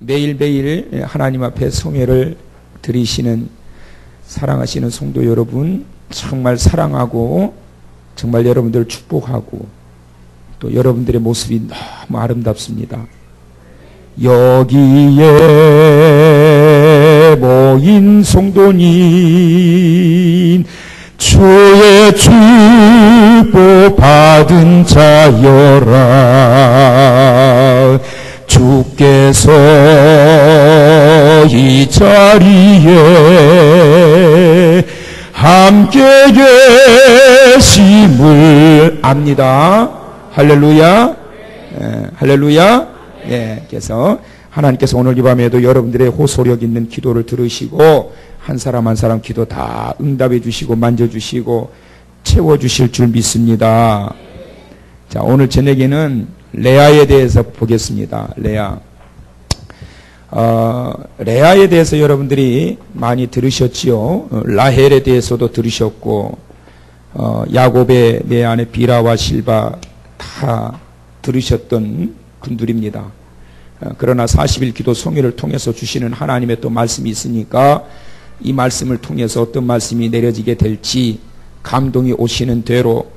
매일매일 하나님 앞에 성회를 드리시는 사랑하시는 성도 여러분, 정말 사랑하고 정말 여러분들 축복하고 또 여러분들의 모습이 너무 아름답습니다. 여기에 모인 성도님, 주의 축복 받은 자여라. 주께서 이 자리에 함께 계심을 압니다. 할렐루야. 할렐루야. 그래서 하나님께서 오늘 이 밤에도 여러분들의 호소력 있는 기도를 들으시고 한 사람 한 사람 기도 다 응답해 주시고 만져주시고 채워주실 줄 믿습니다. 자, 오늘 저녁에는 레아에 대해서 보겠습니다. 레아에 대해서 여러분들이 많이 들으셨지요. 라헬에 대해서도 들으셨고, 야곱의 내 아내 비라와 실바 다 들으셨던 분들입니다. 그러나 40일 기도 성회를 통해서 주시는 하나님의 또 말씀이 있으니까 이 말씀을 통해서 어떤 말씀이 내려지게 될지 감동이 오시는 대로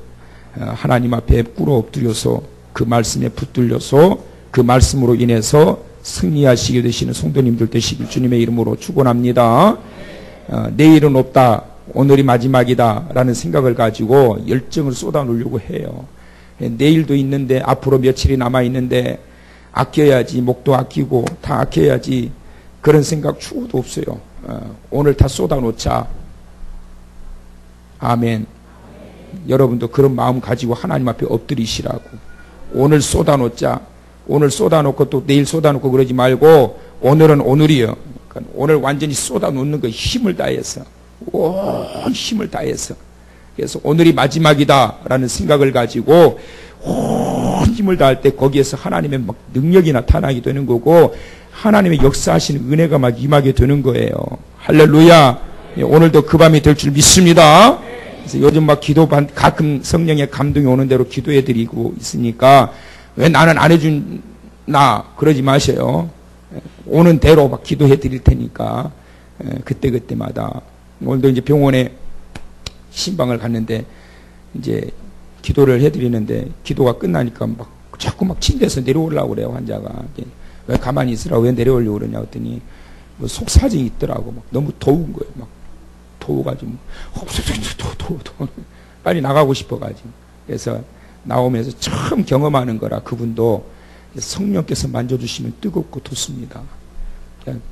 하나님 앞에 꿇어 엎드려서 그 말씀에 붙들려서 그 말씀으로 인해서 승리하시게 되시는 성도님들 되시길 주님의 이름으로 축원합니다. 내일은 없다, 오늘이 마지막이다 라는 생각을 가지고 열정을 쏟아놓으려고 해요. 내일도 있는데 앞으로 며칠이 남아있는데 아껴야지, 목도 아끼고 다 아껴야지, 그런 생각 추구도 없어요. 오늘 다 쏟아놓자. 아멘. 여러분도 그런 마음 가지고 하나님 앞에 엎드리시라고. 오늘 쏟아놓자. 오늘 쏟아놓고 또 내일 쏟아놓고 그러지 말고 오늘은 오늘이요. 그러니까 오늘 완전히 쏟아놓는 거 힘을 다해서, 온 힘을 다해서. 그래서 오늘이 마지막이다 라는 생각을 가지고 온 힘을 다할 때 거기에서 하나님의 막 능력이 나타나게 되는 거고 하나님의 역사하시는 은혜가 막 임하게 되는 거예요. 할렐루야. 오늘도 그 밤이 될 줄 믿습니다. 그래서 요즘 막 가끔 성령의 감동이 오는 대로 기도해 드리고 있으니까 왜 나는 안 해주나 그러지 마세요. 오는 대로 막 기도해 드릴 테니까 그때마다. 오늘도 이제 병원에 신방을 갔는데 이제 기도를 해 드리는데 기도가 끝나니까 막 자꾸 막 침대에서 내려오려고 그래요, 환자가. 왜 가만히 있으라고 왜 내려오려고 그러냐 했더니 뭐 속사정이 있더라고. 막 너무 더운 거예요. 막 더워가지고 더워 빨리 나가고 싶어가지고. 그래서 나오면서 처음 경험하는 거라 그분도 성령께서 만져주시면 뜨겁고 돋습니다.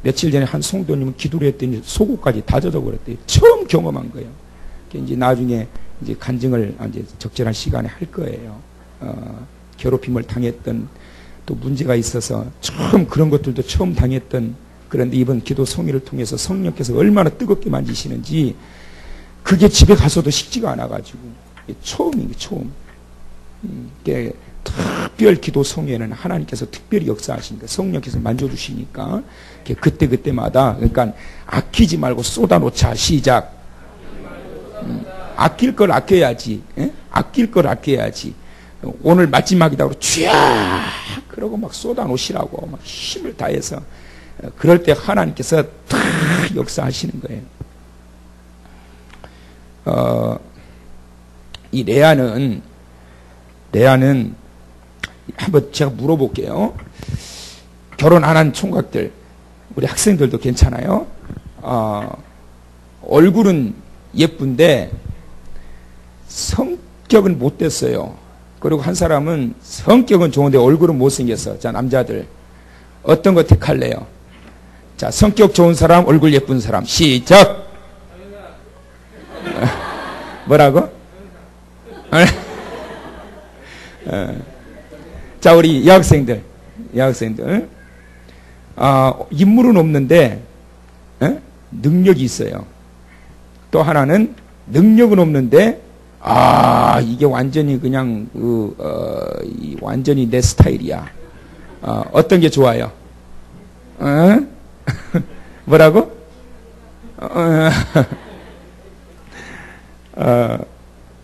며칠 전에 한 성도님은 기도를 했더니 속옷까지 다 젖어버렸대요. 처음 경험한 거예요. 이제 나중에 이제 간증을 이제 적절한 시간에 할 거예요. 괴롭힘을 당했던 또 문제가 있어서 처음 그런 것들도 처음 당했던, 그런데 이번 기도 성의를 통해서 성령께서 얼마나 뜨겁게 만지시는지 그게 집에 가서도 식지가 않아가지고 처음인 게 처음. 특별 기도 성회는 하나님께서 특별히 역사하시니까 성령께서 만져주시니까 그때마다, 그러니까 아끼지 말고 쏟아놓자. 시작. 아낄 걸 아껴야지. 아낄 걸 아껴야지. 오늘 마지막이다 그러고 쥐야 그러고 막 쏟아놓으시라고 막 힘을 다해서. 그럴 때 하나님께서 다 역사하시는 거예요. 이 레아는 한번 제가 물어볼게요. 결혼 안 한 총각들, 우리 학생들도 괜찮아요. 얼굴은 예쁜데 성격은 못됐어요. 그리고 한 사람은 성격은 좋은데 얼굴은 못생겼어. 자, 남자들 어떤 거 택할래요? 자, 성격 좋은 사람, 얼굴 예쁜 사람. 시작. 뭐라고? 자, 우리 여학생들. 인물은 없는데 능력이 있어요. 또 하나는 능력은 없는데 이게 완전히 그냥 완전히 내 스타일이야. 어떤 게 좋아요? 뭐라고?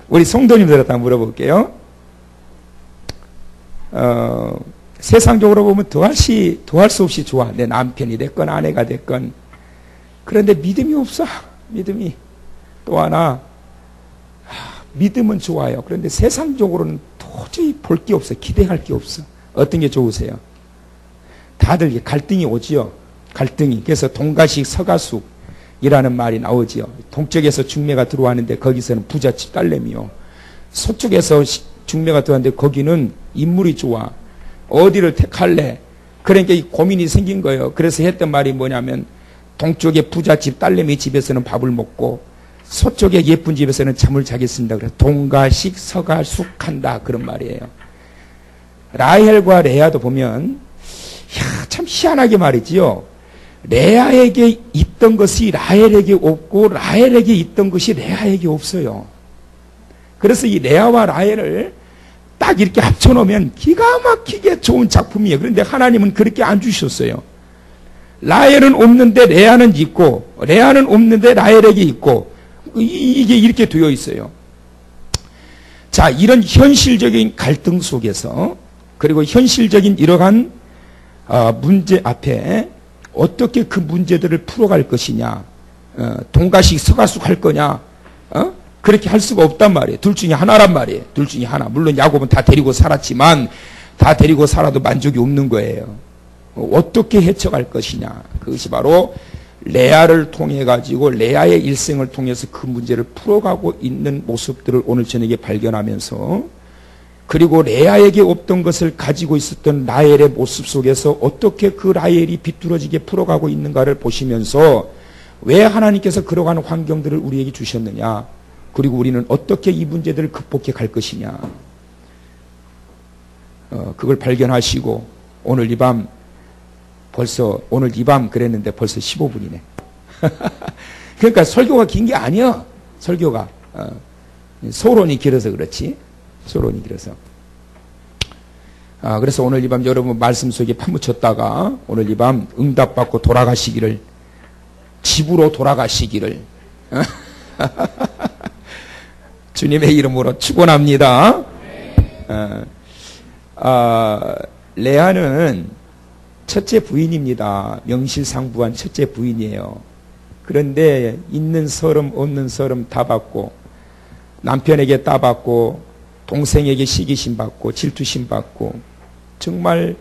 우리 성도님들한테 한번 물어볼게요. 세상적으로 보면 더할 수 없이 좋아. 내 남편이 됐건 아내가 됐건. 그런데 믿음이 없어. 믿음이. 또 하나, 믿음은 좋아요. 그런데 세상적으로는 도저히 볼 게 없어. 기대할 게 없어. 어떤 게 좋으세요? 다들 갈등이 오지요. 갈등이. 그래서 동가식 서가숙이라는 말이 나오지요. 동쪽에서 중매가 들어왔는데 거기서는 부잣집 딸내미요. 서쪽에서 중매가 들어왔는데 거기는 인물이 좋아. 어디를 택할래? 그러니까 이 고민이 생긴 거예요. 그래서 했던 말이 뭐냐면 동쪽의 부잣집 딸내미 집에서는 밥을 먹고 서쪽의 예쁜 집에서는 잠을 자겠습니다. 그래서 동가식 서가숙한다. 그런 말이에요. 라헬과 레아도 보면 참 희한하게 말이지요. 레아에게 있던 것이 라헬에게 없고 라헬에게 있던 것이 레아에게 없어요. 그래서 이 레아와 라헬을 딱 이렇게 합쳐놓으면 기가 막히게 좋은 작품이에요. 그런데 하나님은 그렇게 안 주셨어요. 라헬은 없는데 레아는 있고 레아는 없는데 라헬에게 있고 이게 이렇게 되어 있어요. 자, 이런 현실적인 갈등 속에서 그리고 현실적인 이러한 문제 앞에 어떻게 그 문제들을 풀어갈 것이냐, 동가식 서가숙 할 거냐, 그렇게 할 수가 없단 말이에요. 둘 중에 하나란 말이에요. 둘 중에 하나. 물론 야곱은 다 데리고 살았지만 다 데리고 살아도 만족이 없는 거예요. 어떻게 헤쳐갈 것이냐. 그것이 바로 레아를 통해 가지고 레아의 일생을 통해서 그 문제를 풀어가고 있는 모습들을 오늘 저녁에 발견하면서 그리고 레아에게 없던 것을 가지고 있었던 라헬의 모습 속에서 어떻게 그 라헬이 비뚤어지게 풀어가고 있는가를 보시면서 왜 하나님께서 그러한 환경들을 우리에게 주셨느냐, 그리고 우리는 어떻게 이 문제들을 극복해 갈 것이냐, 그걸 발견하시고 오늘 이 밤 그랬는데 벌써 15분이네. 그러니까 설교가 긴 게 아니야. 설교가 소론이 길어서 그렇지. 소론이 길어서. 그래서 오늘 이 밤 여러분 말씀 속에 파묻혔다가 오늘 이 밤 응답받고 돌아가시기를, 집으로 돌아가시기를 주님의 이름으로 축원합니다. 레아는 첫째 부인입니다. 명실상부한 첫째 부인이에요. 그런데 있는 서름 없는 서름 다 받고 남편에게 따받고 동생에게 시기심 받고 질투심 받고 정말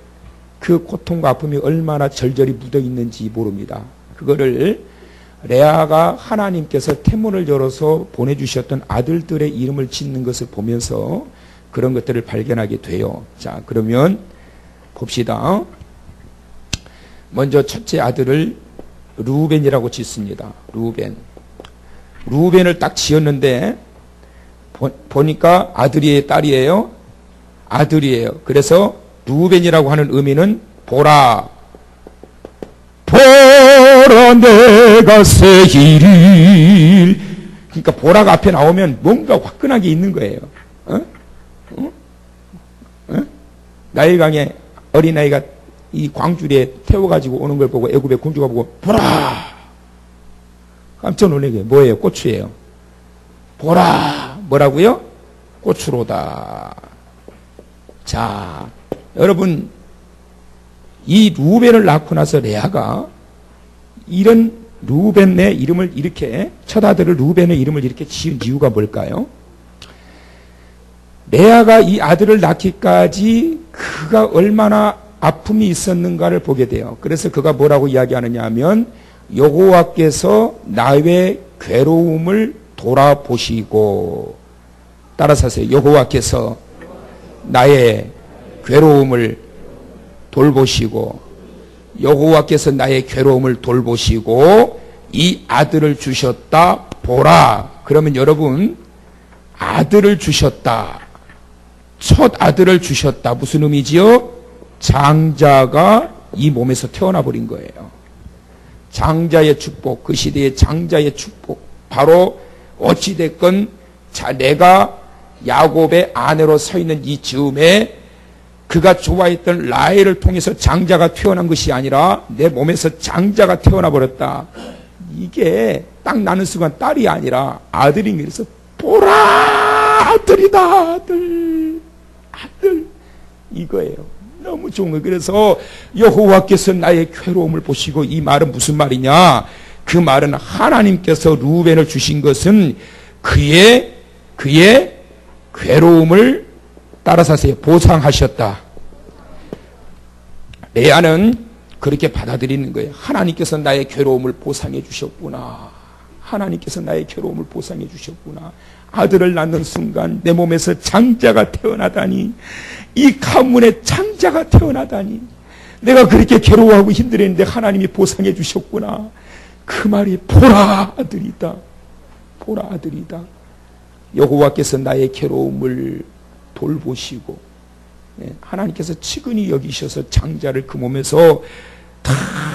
그 고통과 아픔이 얼마나 절절히 묻어 있는지 모릅니다. 그거를 레아가 하나님께서 태문을 열어서 보내주셨던 아들들의 이름을 짓는 것을 보면서 그런 것들을 발견하게 돼요. 자, 그러면 봅시다. 먼저 첫째 아들을 루벤이라고 짓습니다. 루벤을 딱 지었는데 보니까 아들이에요, 딸이에요? 아들이에요. 그래서 루벤이라고 하는 의미는 보라 내가 새 일을. 그러니까 보라가 앞에 나오면 뭔가 화끈하게 있는 거예요. 나일강에 어린아이가 이 광주리에 태워가지고 오는 걸 보고 애굽의 공주가 보고 보라! 깜짝 놀라게. 뭐예요? 고추예요. 보라! 뭐라고요? 고추로다. 자, 여러분, 이 루벤을 낳고 나서 레아가 이런 루벤의 이름을 이렇게, 첫 아들을 루벤의 이름을 이렇게 지은 이유가 뭘까요? 레아가 이 아들을 낳기까지 그가 얼마나 아픔이 있었는가를 보게 돼요. 그래서 그가 뭐라고 이야기하느냐 하면 여호와께서 나의 괴로움을 돌아보시고, 따라서 하세요. 여호와께서 나의 괴로움을 돌보시고, 여호와께서 나의 괴로움을 돌보시고 이 아들을 주셨다. 보라. 그러면 여러분, 아들을 주셨다. 첫 아들을 주셨다. 무슨 의미지요? 장자가 이 몸에서 태어나 버린 거예요. 장자의 축복, 그 시대의 장자의 축복. 바로 어찌됐건 내가 야곱의 아내로 서 있는 이 즈음에 그가 좋아했던 라헬을 통해서 장자가 태어난 것이 아니라 내 몸에서 장자가 태어나 버렸다. 이게 딱 나는 순간 딸이 아니라 아들이. 그래서 보라, 아들이다. 아들 이거예요. 너무 좋은 거예요. 그래서 여호와께서 나의 괴로움을 보시고, 이 말은 무슨 말이냐? 그 말은 하나님께서 루벤을 주신 것은 그의 괴로움을 따라서 하세요. 보상하셨다. 레아는 그렇게 받아들이는 거예요. 하나님께서 나의 괴로움을 보상해 주셨구나. 하나님께서 나의 괴로움을 보상해 주셨구나. 아들을 낳는 순간 내 몸에서 장자가 태어나다니, 이 가문에 장자가 태어나다니, 내가 그렇게 괴로워하고 힘들었는데 하나님이 보상해 주셨구나. 그 말이 보라 아들이다. 보라 아들이다. 여호와께서 나의 괴로움을 돌보시고, 하나님께서 측은히 여기셔서 장자를 그 몸에서 다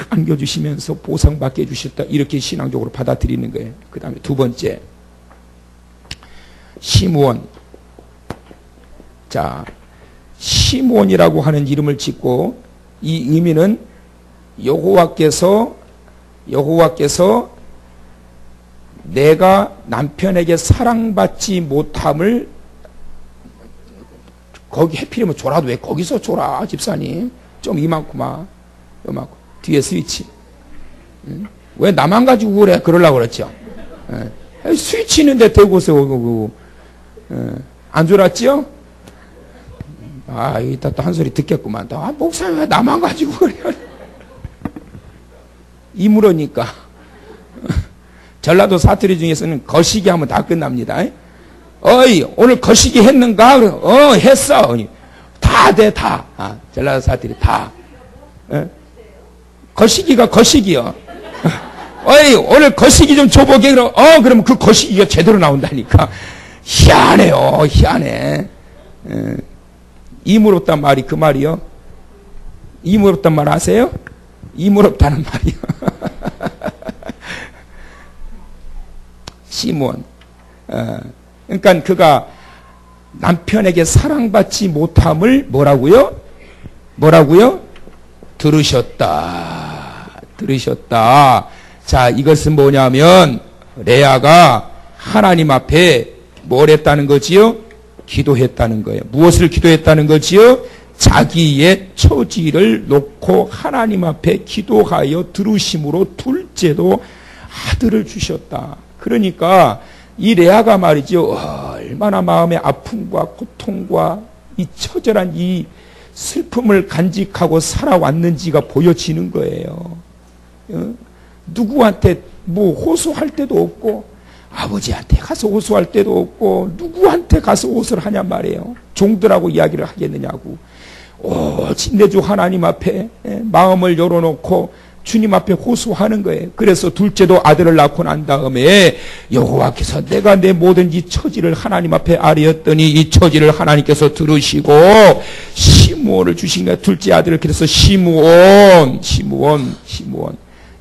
안겨주시면서 보상받게 해주셨다. 이렇게 신앙적으로 받아들이는 거예요. 그 다음에 두 번째, 시므온. 자, 시므온이라고 하는 이름을 짓고, 이 의미는 여호와께서 내가 남편에게 사랑받지 못함을, 거기 해필이면 줘라도 왜 거기서 줘라, 집사님. 좀 이만큼만, 요만큼. 뒤에 스위치. 왜 나만 가지고 그래? 그러려고 그랬죠. 스위치 있는데 대고서 안 졸았지요? 아, 이따 또 한 소리 듣겠구만. 아, 목사님 왜 나만 가지고 그래? 이물으니까. 전라도 사투리 중에서는 거시기 하면 다 끝납니다. 어이, 오늘 거시기 했는가? 했어. 다 돼, 다. 아, 전라도 사투리 다. 거시기가 거시기요. 어이, 오늘 거시기 좀 줘보게. 그러면 그 거시기가 제대로 나온다니까. 희한해요, 희한해. 이물었단 말이 그 말이요. 이물었단 말 아세요? 이물었다는 말이요. 시므온. 그러니까 그가 남편에게 사랑받지 못함을 뭐라고요? 들으셨다. 자, 이것은 뭐냐면 레아가 하나님 앞에 뭘 했다는 거지요? 기도했다는 거예요. 무엇을 기도했다는 거지요? 자기의 처지를 놓고 하나님 앞에 기도하여 들으심으로 둘째도 아들을 주셨다. 그러니까 이 레아가 말이죠, 얼마나 마음의 아픔과 고통과 이 처절한 이 슬픔을 간직하고 살아왔는지가 보여지는 거예요. 누구한테 뭐 호소할 데도 없고, 아버지한테 가서 호소할 데도 없고, 누구한테 가서 호소를 하냔 말이에요. 종들하고 이야기를 하겠느냐고. 오직 내 주 하나님 앞에 마음을 열어놓고 주님 앞에 호소하는 거예요. 그래서 둘째도 아들을 낳고 난 다음에 여호와께서 내가 내 모든 이 처지를 하나님 앞에 아뢰었더니 이 처지를 하나님께서 들으시고 시므온을 주신 거예요. 둘째 아들을. 그래서 시므온.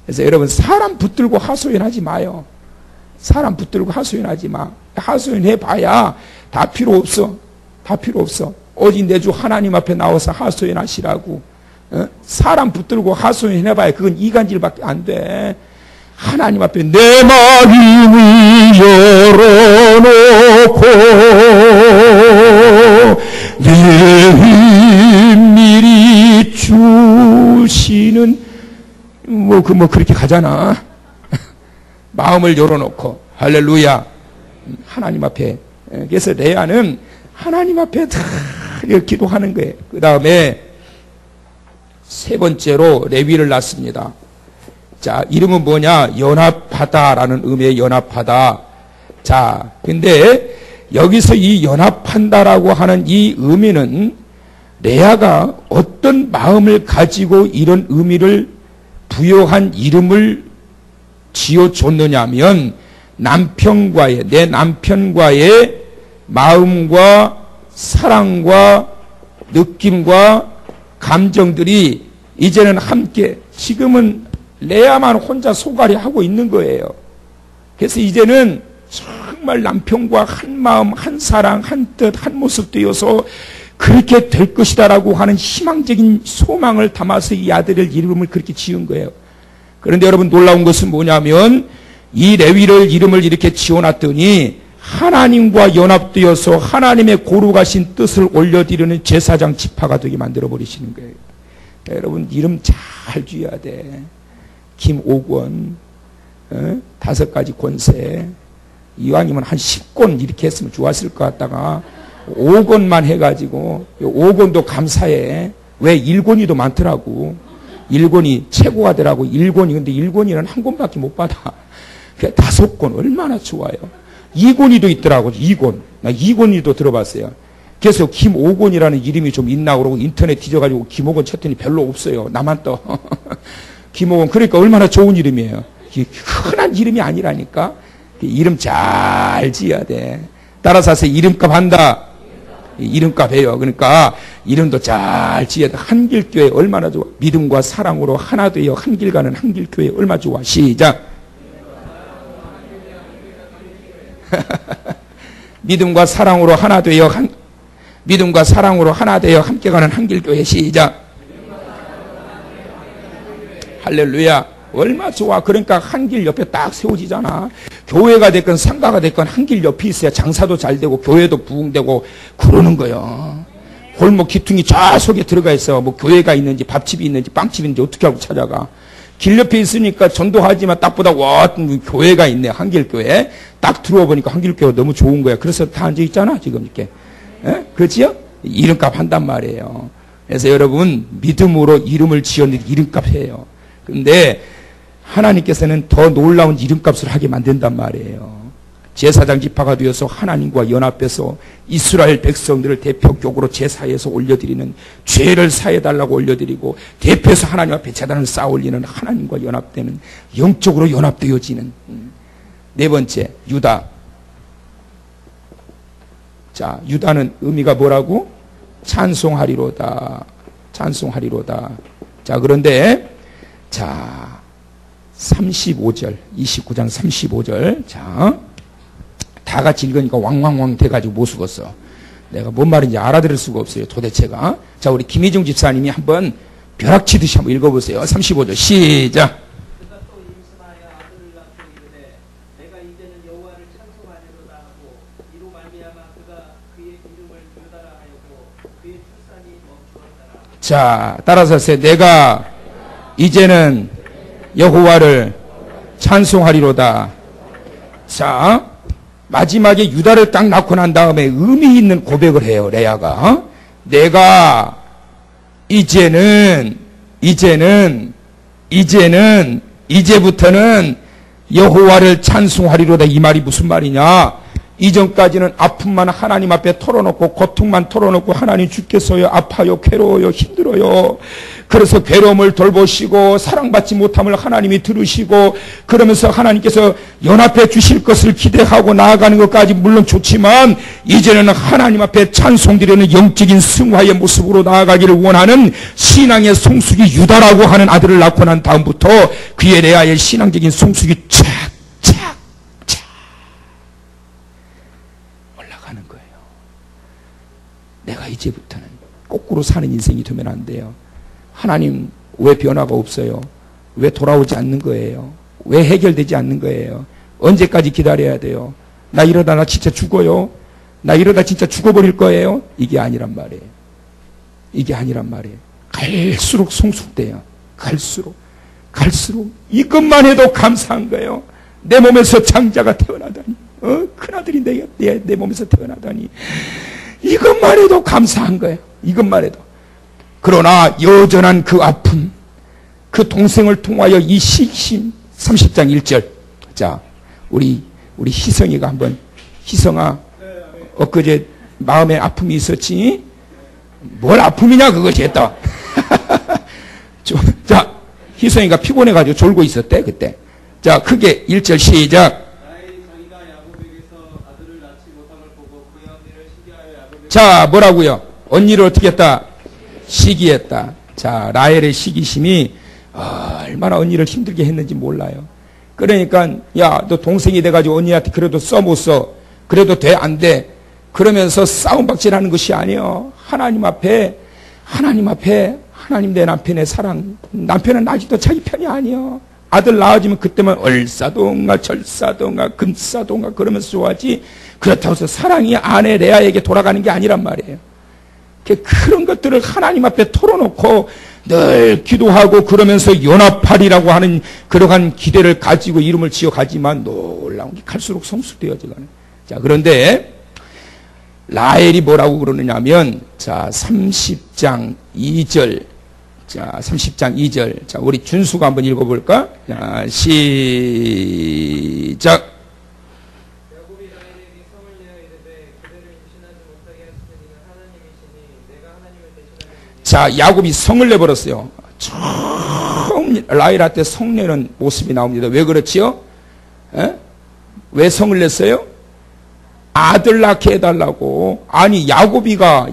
그래서 여러분, 사람 붙들고 하소연하지 마요. 사람 붙들고 하소연하지 마. 하소연해봐야 다 필요 없어. 오직 내 주 하나님 앞에 나와서 하소연하시라고. 사람 붙들고 하소연해봐야 그건 이간질밖에 안 돼. 하나님 앞에 내 마음을 열어놓고 내 미리 주시는 그렇게 가잖아. 마음을 열어놓고 할렐루야. 하나님 앞에. 그래서 레아는 하나님 앞에 다 기도하는 거예요. 그 다음에 세 번째로 레위를 낳습니다. 자, 이름은 뭐냐? 연합하다라는 의미의 연합하다. 자, 근데 여기서 이 연합한다라고 하는 이 의미는 레아가 어떤 마음을 가지고 이런 의미를 부여한 이름을 지어줬느냐면 내 남편과의 마음과 사랑과 느낌과 감정들이 이제는 함께, 지금은 레아만 혼자 소갈이 하고 있는 거예요. 그래서 이제는 정말 남편과 한 마음, 한 사랑, 한 뜻, 한 모습 되어서 그렇게 될 것이다라고 하는 희망적인 소망을 담아서 이 아들의 이름을 그렇게 지은 거예요. 그런데 여러분, 놀라운 것은 뭐냐면 이 레위를 이름을 이렇게 지어놨더니 하나님과 연합되어서 하나님의 거룩하신 뜻을 올려드리는 제사장 지파가 되게 만들어 버리시는 거예요. 여러분 이름 잘 쥐어야 돼. 김옥원 5가지 권세, 이왕이면 한 10권 이렇게 했으면 좋았을 것 같다가 5권만 해가지고 5권도 감사해. 왜 1권이 더 많더라고. 1권이 최고하더라고. 1권이. 근데 1권이는 한 권밖에 못 받아. 5권 얼마나 좋아요. 2권이도 있더라고. 2권. 나 2권이도 들어봤어요. 그래서 김옥원이라는 이름이 좀 있나 그러고 인터넷 뒤져가지고 김옥원 쳤더니 별로 없어요. 나만 떠. 김옥원. 그러니까 얼마나 좋은 이름이에요. 흔한 이름이 아니라니까. 이름 잘 지어야 돼. 따라서 하세요. 이름값 한다. 이름값 해요. 그러니까 이름도 잘 지어야 돼. 한길교회 얼마나 좋아. 믿음과 사랑으로 하나 되어 한길 가는 한길교회 얼마나 좋아. 시작. 믿음과 사랑으로 하나 되어 믿음과 사랑으로 하나 되어 함께 가는 한길교회. 시작. 할렐루야. 얼마 좋아. 그러니까 한길 옆에 딱 세워지잖아. 교회가 됐건 상가가 됐건 한길 옆에 있어야 장사도 잘 되고 교회도 부흥되고 그러는 거예요. 골목 기퉁이 저 속에 들어가 있어. 뭐 교회가 있는지 밥집이 있는지 빵집이 있는지 어떻게 하고 찾아가. 길 옆에 있으니까 전도하지만 딱 보다 와 교회가 있네. 한길교회. 딱 들어와 보니까 한길교회가 너무 좋은 거야. 그래서 다 앉아있잖아 지금 이렇게. 그렇지요? 이름값 한단 말이에요. 그래서 여러분 믿음으로 이름을 지었는데 이름값 해요. 근데 하나님께서는 더 놀라운 이름값을 하게 만든단 말이에요. 제사장 지파가 되어서 하나님과 연합해서 이스라엘 백성들을 대표격으로 제사에서 올려드리는, 죄를 사해달라고 올려드리고 대표해서 하나님 앞에 제단을 쌓아 올리는, 하나님과 연합되는, 영적으로 연합되어지는. 네 번째, 유다. 자, 유다는 의미가 뭐라고? 찬송하리로다. 찬송하리로다. 자, 그런데 자 35절 29장 35절 자 다 같이 읽으니까 왕왕왕 돼가지고 못 죽었어. 내가 뭔 말인지 알아들을 수가 없어요 도대체가. 자, 우리 김희중 집사님이 한번 벼락치듯이 한번 읽어보세요. 35절 시작. 그가 또 임신하여 아들을 낳고 이르되 내가 이제는 여호와를 찬송하리로다 하고 이로 말미암아 그가 그의 이름을 유다라 하였고 그의 출산이 멈추었더라. 자, 따라서 하세요. 내가 이제는 여호와를 찬송하리로다. 자, 마지막에 유다를 딱 낳고 난 다음에 의미 있는 고백을 해요. 레아가. 내가 이제부터는 여호와를 찬송하리로다. 이 말이 무슨 말이냐? 이전까지는 아픔만 하나님 앞에 털어놓고 고통만 털어놓고 하나님 주께서요 아파요 괴로워요 힘들어요. 그래서 괴로움을 돌보시고 사랑받지 못함을 하나님이 들으시고 그러면서 하나님께서 연합해 주실 것을 기대하고 나아가는 것까지 물론 좋지만 이제는 하나님 앞에 찬송드리는 영적인 승화의 모습으로 나아가기를 원하는 신앙의 성숙이 유다라고 하는 아들을 낳고 난 다음부터 그의 레아의 신앙적인 성숙이 착착 올라가는 거예요. 내가 이제부터는 거꾸로 사는 인생이 되면 안 돼요. 하나님 왜 변화가 없어요? 왜 돌아오지 않는 거예요? 왜 해결되지 않는 거예요? 언제까지 기다려야 돼요? 나 이러다 나 진짜 죽어요? 나 이러다 진짜 죽어버릴 거예요? 이게 아니란 말이에요. 이게 아니란 말이에요. 갈수록 성숙돼요. 갈수록 이것만 해도 감사한 거예요. 내 몸에서 장자가 태어나다니, 큰아들이 내 몸에서 태어나다니, 이것만 해도 감사한 거예요. 이것만 해도. 그러나 여전한 그 아픔, 그 동생을 통하여 이 시심. 30장 1절. 자, 우리 희성이가 한번, 희성아, 엊그제 마음에 아픔이 있었지? 뭘 아픔이냐 그거지 했다. 자, 희성이가 피곤해가지고 졸고 있었대 그때. 자, 크게 1절 시작. 자, 뭐라고요? 언니를 어떻게 했다? 시기했다. 자, 라헬의 시기심이 얼마나 언니를 힘들게 했는지 몰라요. 그러니까 야, 너 동생이 돼가지고 언니한테 그래도 못 써. 그래도 돼, 안 돼. 그러면서 싸움박질하는 것이 아니에요. 하나님 앞에 하나님 내 남편의 사랑. 남편은 아직도 자기 편이 아니에요. 아들 낳아지면 그때만 얼싸동아 절싸동아 금싸동아 그러면서 좋아하지, 그렇다고 해서 사랑이 아내 레아에게 돌아가는 게 아니란 말이에요. 그런 것들을 하나님 앞에 털어놓고 늘 기도하고 그러면서 연합하리라고 하는 그러한 기대를 가지고 이름을 지어가지만 놀라운 게 갈수록 성숙되어져가는. 자, 그런데 라헬이 뭐라고 그러느냐면, 자, 30장 2절. 자, 30장 2절. 자, 우리 준수가 한번 읽어볼까? 자, 시작. 야곱이 라헬에게 성을 내어 이르되 그대를 임신하지 못하게 하시는 이는 하나님이시니 내가 하나님을 대신하리니. 자, 야곱이 성을 내버렸어요. 처음 라헬한테 성 내는 모습이 나옵니다. 왜 그렇지요? 에? 왜 성을 냈어요? 아들 낳게 해달라고. 아니, 야곱이가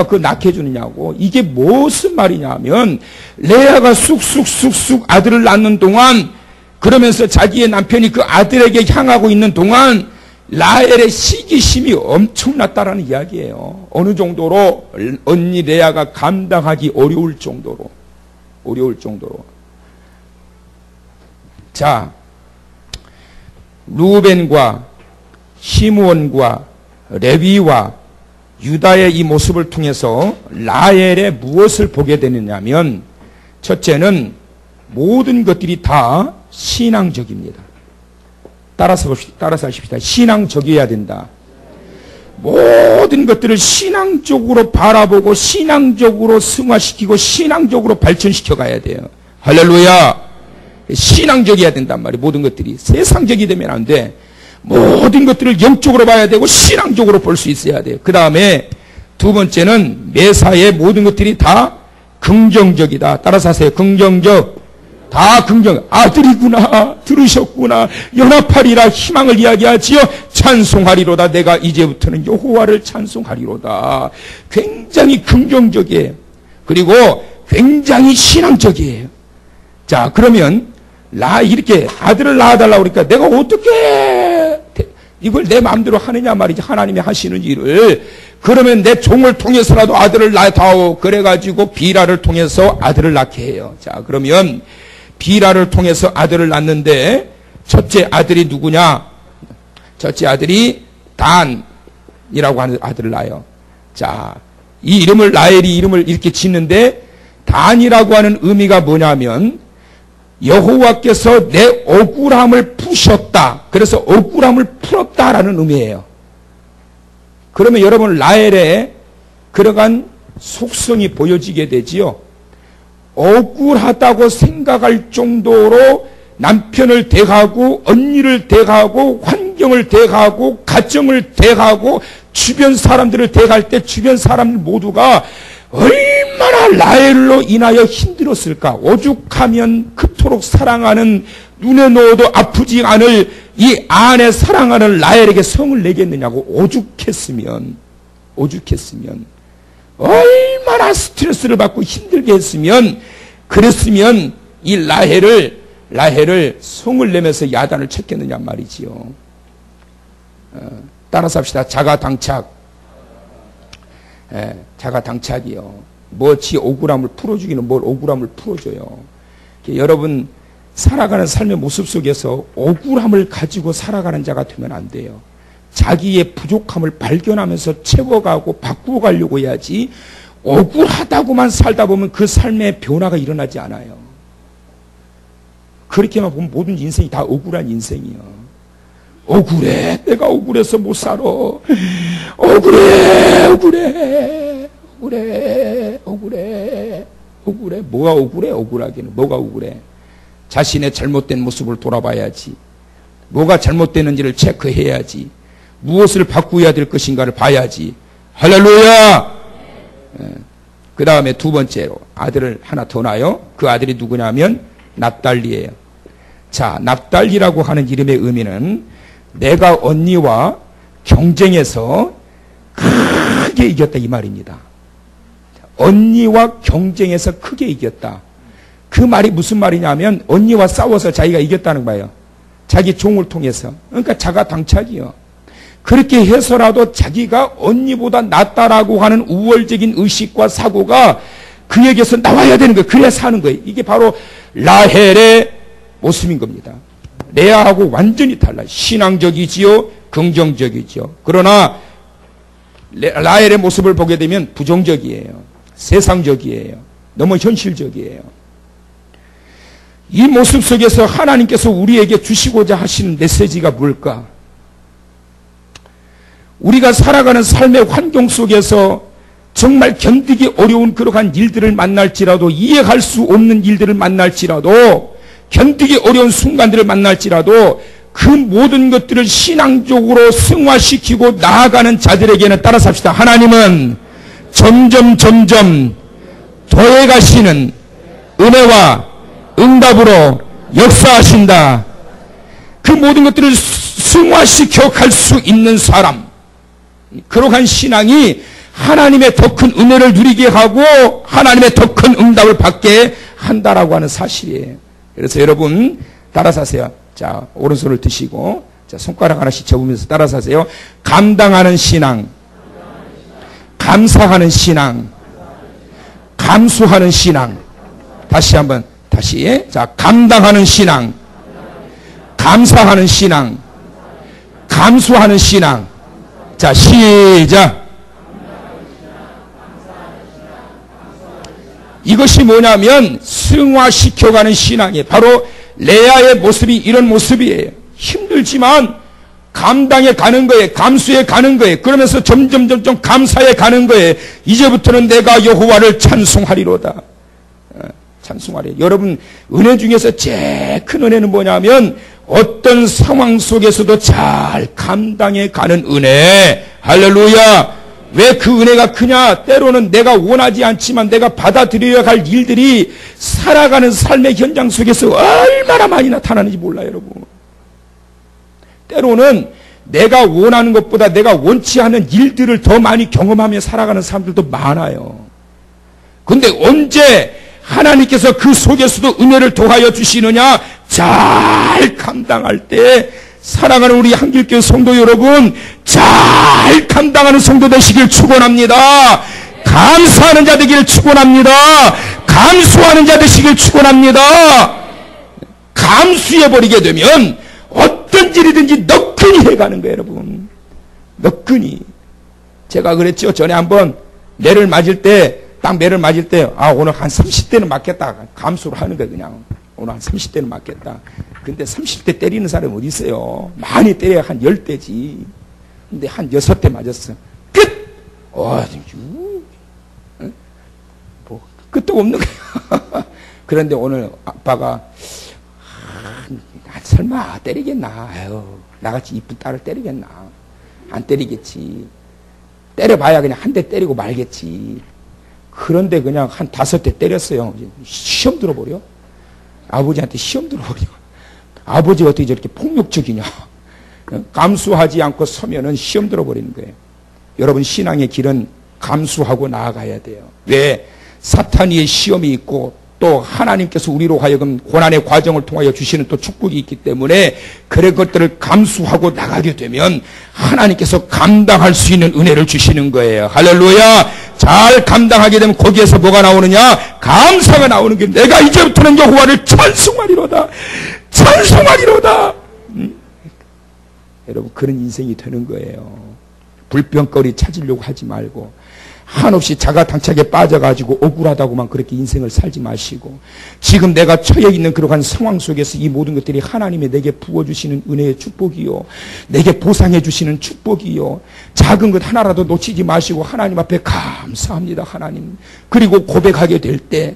그 낳게 해주느냐고. 이게 무슨 말이냐면, 레아가 쑥쑥 아들을 낳는 동안, 그러면서 자기의 남편이 그 아들에게 향하고 있는 동안, 라헬의 시기심이 엄청났다라는 이야기예요. 어느 정도로? 언니 레아가 감당하기 어려울 정도로. 자, 루벤과 시므온과 레위와 유다의 이 모습을 통해서 라헬의 무엇을 보게 되느냐면, 첫째는 모든 것들이 다 신앙적입니다. 따라서 하십시다. 신앙적이어야 된다. 모든 것들을 신앙적으로 바라보고 신앙적으로 승화시키고 신앙적으로 발전시켜 가야 돼요. 할렐루야. 신앙적이어야 된단 말이에요. 모든 것들이 세상적이 되면 안 돼. 모든 것들을 영적으로 봐야 되고 신앙적으로 볼 수 있어야 돼요. 그 다음에 두 번째는 매사에 모든 것들이 다 긍정적이다. 따라서 하세요. 긍정적. 다 긍정. 아들이구나. 들으셨구나. 연합하리라. 희망을 이야기하지요. 찬송하리로다. 내가 이제부터는 여호와를 찬송하리로다. 굉장히 긍정적이에요. 그리고 굉장히 신앙적이에요. 자, 그러면 이렇게 아들을 낳아달라고 그러니까 내가 어떻게 이걸 내 마음대로 하느냐 말이지. 하나님이 하시는 일을. 그러면 내 종을 통해서라도 아들을 낳다오. 그래가지고 비라를 통해서 아들을 낳게 해요. 자, 그러면 비라를 통해서 아들을 낳는데 첫째 아들이 누구냐? 첫째 아들이 단이라고 하는 아들을 낳아요. 자, 이 이름을 라헬이 이름을 이렇게 짓는데 단이라고 하는 의미가 뭐냐면 여호와께서 내 억울함을 푸셨다. 그래서 억울함을 풀었다라는 의미예요. 그러면 여러분 라헬의 그러한 속성이 보여지게 되지요. 억울하다고 생각할 정도로 남편을 대하고 언니를 대하고 환경을 대하고 가정을 대하고 주변 사람들을 대할 때 주변 사람들 모두가 얼마나 라헬로 인하여 힘들었을까. 오죽하면 그토록 사랑하는 눈에 넣어도 아프지 않을 이 아내 사랑하는 라헬에게 성을 내겠느냐고. 오죽했으면 얼마나 스트레스를 받고 힘들게 했으면, 그랬으면 이 라헬을 성을 내면서 야단을 쳤겠느냐 말이지요. 따라서 합시다. 자가당착. 자가당착이요. 지 억울함을 풀어주기는 뭘 억울함을 풀어줘요. 여러분 살아가는 삶의 모습 속에서 억울함을 가지고 살아가는 자가 되면 안 돼요. 자기의 부족함을 발견하면서 채워가고 바꾸어가려고 해야지, 억울하다고만 살다 보면 그 삶의 변화가 일어나지 않아요. 그렇게만 보면 모든 인생이 다 억울한 인생이요. 억울해. 내가 억울해서 못 살아. 억울해. 뭐가 억울해? 억울하기는. 뭐가 억울해? 자신의 잘못된 모습을 돌아봐야지. 뭐가 잘못되는지를 체크해야지. 무엇을 바꾸어야 될 것인가를 봐야지. 할렐루야! 그 다음에 두 번째로 아들을 하나 더 낳아요. 그 아들이 누구냐면 납달리예요. 자, 납달리라고 하는 이름의 의미는 내가 언니와 경쟁해서 크게 이겼다 이 말입니다. 언니와 경쟁해서 크게 이겼다. 그 말이 무슨 말이냐면 언니와 싸워서 자기가 이겼다는 거예요. 자기 종을 통해서. 그러니까 자가당착이요. 그렇게 해서라도 자기가 언니보다 낫다라고 하는 우월적인 의식과 사고가 그에게서 나와야 되는 거예요. 그래야 사는 거예요. 이게 바로 라헬의 모습인 겁니다. 레아하고 완전히 달라요. 신앙적이지요, 긍정적이지요. 그러나 라헬의 모습을 보게 되면 부정적이에요. 세상적이에요. 너무 현실적이에요. 이 모습 속에서 하나님께서 우리에게 주시고자 하시는 메시지가 뭘까? 우리가 살아가는 삶의 환경 속에서 정말 견디기 어려운 그러한 일들을 만날지라도, 이해할 수 없는 일들을 만날지라도, 견디기 어려운 순간들을 만날지라도 그 모든 것들을 신앙적으로 승화시키고 나아가는 자들에게는 따라서 합시다. 하나님은 점점 더해가시는 은혜와 응답으로 역사하신다. 그 모든 것들을 승화시켜 갈 수 있는 사람, 그러한 신앙이 하나님의 더 큰 은혜를 누리게 하고 하나님의 더 큰 응답을 받게 한다라고 하는 사실이에요. 그래서 여러분 따라서 하세요. 자, 오른손을 드시고, 자, 손가락 하나씩 접으면서 따라서 하세요. 감당하는 신앙, 감사하는 신앙, 감수하는 신앙. 다시 한번, 다시. 자, 감당하는 신앙, 감사하는 신앙, 감수하는 신앙. 자, 시작. 이것이 뭐냐면 승화시켜가는 신앙이에요. 바로 레아의 모습이 이런 모습이에요. 힘들지만 감당해 가는 거예요. 감수해 가는 거예요. 그러면서 점점 감사해 가는 거예요. 이제부터는 내가 여호와를 찬송하리로다. 찬송하리. 여러분, 은혜 중에서 제일 큰 은혜는 뭐냐면 어떤 상황 속에서도 잘 감당해 가는 은혜. 할렐루야. 왜 그 은혜가 크냐? 때로는 내가 원하지 않지만 내가 받아들여야 할 일들이 살아가는 삶의 현장 속에서 얼마나 많이 나타나는지 몰라요, 여러분. 때로는 내가 원하는 것보다 내가 원치 않은 일들을 더 많이 경험하며 살아가는 사람들도 많아요. 근데 언제 하나님께서 그 속에서도 은혜를 더하여 주시느냐? 잘 감당할 때 사랑하는 우리 한길교회 성도 여러분, 잘 감당하는 성도 되시길 축원합니다. 감사하는 자 되기를 축원합니다. 감수하는 자 되시길 축원합니다. 감수해버리게 되면 어떤 일이든지 너끈히 해가는 거예요, 여러분. 너끈히. 제가 그랬죠. 전에 한번 매를 맞을 때, 딱 매를 맞을 때, 아, 오늘 한 30대는 맞겠다. 감수를 하는 거예요, 그냥. 오늘 한 30대는 맞겠다. 근데 30대 때리는 사람이 어디 있어요? 많이 때려야 한 10대지. 근데 한 6대 맞았어. 끝! 뭐, 끝도 없는 거야. 그런데 오늘 아빠가, 설마 때리겠나? 아유, 나같이 이쁜 딸을 때리겠나? 안 때리겠지. 때려봐야 그냥 한 대 때리고 말겠지. 그런데 그냥 한 5대 때렸어요. 시험 들어버려. 아버지한테 시험 들어버려. 아버지가 어떻게 저렇게 폭력적이냐. 감수하지 않고 서면은 시험 들어버리는 거예요. 여러분, 신앙의 길은 감수하고 나아가야 돼요. 왜? 사탄의 시험이 있고 또 하나님께서 우리로 하여금 고난의 과정을 통하여 주시는 또 축복이 있기 때문에 그런 것들을 감수하고 나가게 되면 하나님께서 감당할 수 있는 은혜를 주시는 거예요. 할렐루야. 잘 감당하게 되면 거기에서 뭐가 나오느냐? 감사가 나오는 게, 내가 이제부터는 여호와를 찬송하리로다. 찬송하리로다. 여러분, 그런 인생이 되는 거예요. 불평거리 찾으려고 하지 말고, 한없이 자가당착에 빠져가지고 억울하다고만 그렇게 인생을 살지 마시고, 지금 내가 처해 있는 그러한 상황 속에서 이 모든 것들이 하나님의 내게 부어주시는 은혜의 축복이요, 내게 보상해 주시는 축복이요, 작은 것 하나라도 놓치지 마시고 하나님 앞에 감사합니다, 하나님. 그리고 고백하게 될 때,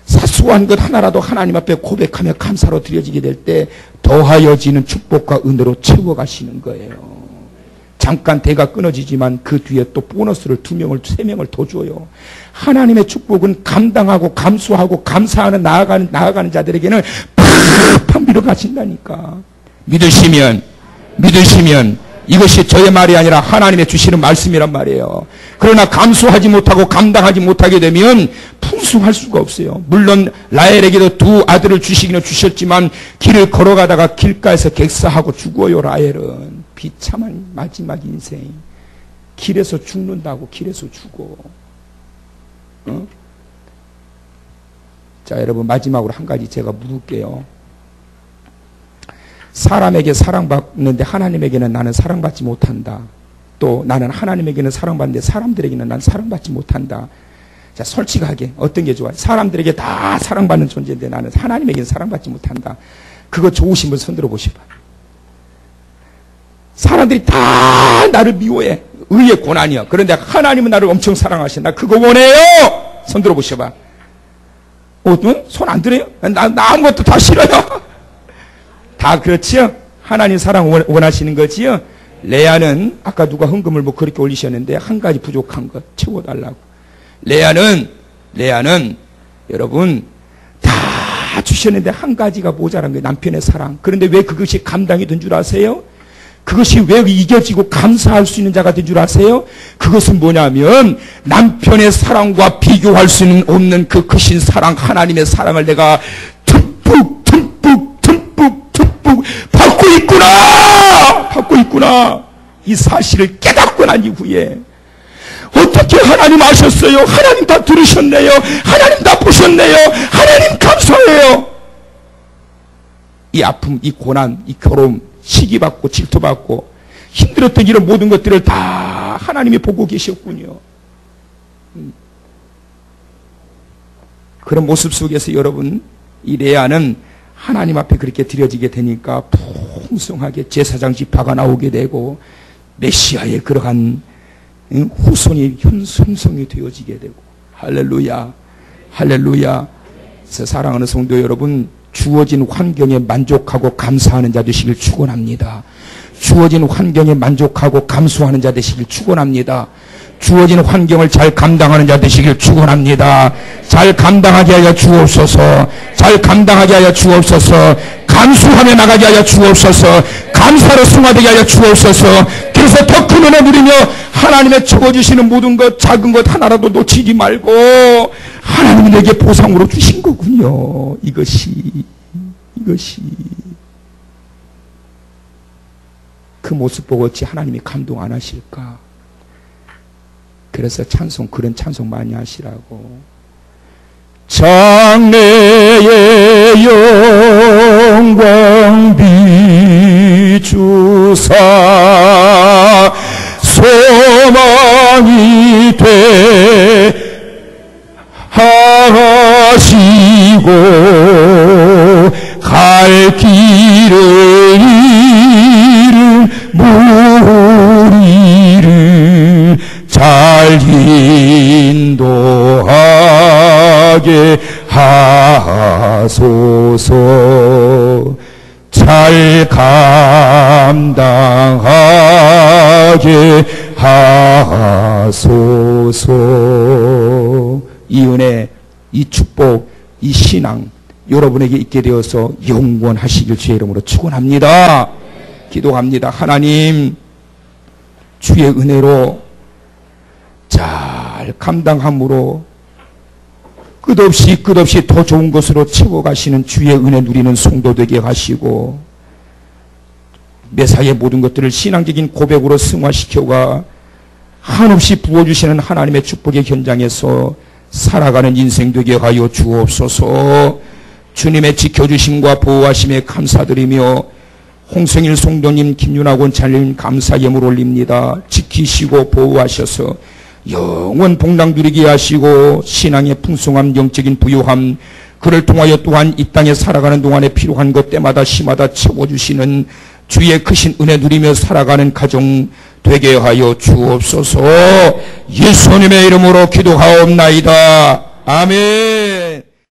사소한 것 하나라도 하나님 앞에 고백하며 감사로 드려지게 될 때 더하여지는 축복과 은혜로 채워가시는 거예요. 잠깐 대가 끊어지지만 그 뒤에 또 보너스를 2명을 3명을 더 줘요. 하나님의 축복은 감당하고 감수하고 감사하는 나아가는 자들에게는 팍팍 밀어가신다니까. 믿으시면 이것이 저의 말이 아니라 하나님의 주시는 말씀이란 말이에요. 그러나 감수하지 못하고 감당하지 못하게 되면 풍성할 수가 없어요. 물론 라헬에게도 2 아들을 주시기는 주셨지만 길을 걸어가다가 길가에서 객사하고 죽어요. 라헬은 비참한 마지막 인생. 길에서 죽는다고. 길에서 죽어. 자, 여러분, 마지막으로 한 가지 제가 물을게요. 사람에게 사랑받는데 하나님에게는 나는 사랑받지 못한다. 또 나는 하나님에게는 사랑받는데 사람들에게는 난 사랑받지 못한다. 자, 솔직하게 어떤 게 좋아요? 사람들에게 다 사랑받는 존재인데 나는 하나님에게는 사랑받지 못한다. 그거 좋으신 분 손들어 보시봐. 사람들이 다 나를 미워해. 의의 고난이야. 그런데 하나님은 나를 엄청 사랑하셔. 나 그거 원해요. 손들어 보셔봐. 손 안 들어요? 나 아무것도 다 싫어요. 다 그렇지요? 하나님 사랑 원하시는 거지요? 레아는 아까 누가 헌금을 뭐 그렇게 올리셨는데 한 가지 부족한 것 채워달라고. 레아는 여러분 다 주셨는데 한 가지가 모자란 거예요. 남편의 사랑. 그런데 왜 그것이 감당이 된 줄 아세요? 그것이 왜 이겨지고 감사할 수 있는 자가 된 줄 아세요? 그것은 뭐냐면 남편의 사랑과 비교할 수는 없는 그 크신 사랑, 하나님의 사랑을 내가 듬뿍 받고 있구나. 이 사실을 깨닫고 난 이후에 어떻게 하나님 아셨어요? 하나님 다 들으셨네요. 하나님 다 보셨네요. 하나님 감사해요. 이 아픔, 이 고난, 이 괴로움, 시기받고 질투받고 힘들었던 이런 모든 것들을 다 하나님이 보고 계셨군요. 그런 모습 속에서 여러분, 이 레아는 하나님 앞에 그렇게 드려지게 되니까 풍성하게 제사장 지파가 나오게 되고 메시아의 그러한 후손이 형성이 되어지게 되고 할렐루야, 할렐루야. 사랑하는 성도 여러분, 주어진 환경에 만족하고 감사하는 자 되시길 축원합니다. 주어진 환경에 만족하고 감수하는 자 되시길 축원합니다. 주어진 환경을 잘 감당하는 자 되시길 축원합니다. 잘 감당하게 하여 주옵소서. 잘 감당하게 하여 주옵소서. 감수하며 나가게 하여 주옵소서. 감사로 승화되게 하여 주옵소서. 그래서 더 큰 은혜 누리며 하나님의 적어주시는 모든 것, 작은 것 하나라도 놓치지 말고 하나님이 내게 보상으로 주신 거군요. 이것이 그 모습 보고 어찌 하나님이 감동 안 하실까? 그래서 그런 찬송 많이 하시라고. 장래의 영광 비추사 소망이 돼 하시고 갈 길을 잃은 무리를 잘 인도하게 하소서. 잘 감당하게 하소서. 이 은혜, 이 축복, 이 신앙 여러분에게 있게 되어서 영원하시길 주의 이름으로 축원합니다. 기도합니다. 하나님, 주의 은혜로 잘 감당함으로 끝없이 더 좋은 것으로 채워가시는 주의 은혜 누리는 성도 되게 하시고 매사의 모든 것들을 신앙적인 고백으로 승화시켜가 한없이 부어주시는 하나님의 축복의 현장에서 살아가는 인생 되게 하여 주옵소서. 주님의 지켜주심과 보호하심에 감사드리며 홍성일 성도님, 김윤학 원장님 감사 예물 올립니다. 지키시고 보호하셔서 영원 복락 누리게 하시고 신앙의 풍성함, 영적인 부요함, 그를 통하여 또한 이 땅에 살아가는 동안에 필요한 것 때마다 시마다 채워주시는 주의 크신 은혜 누리며 살아가는 가정 되게 하여 주옵소서. 예수님의 이름으로 기도하옵나이다. 아멘.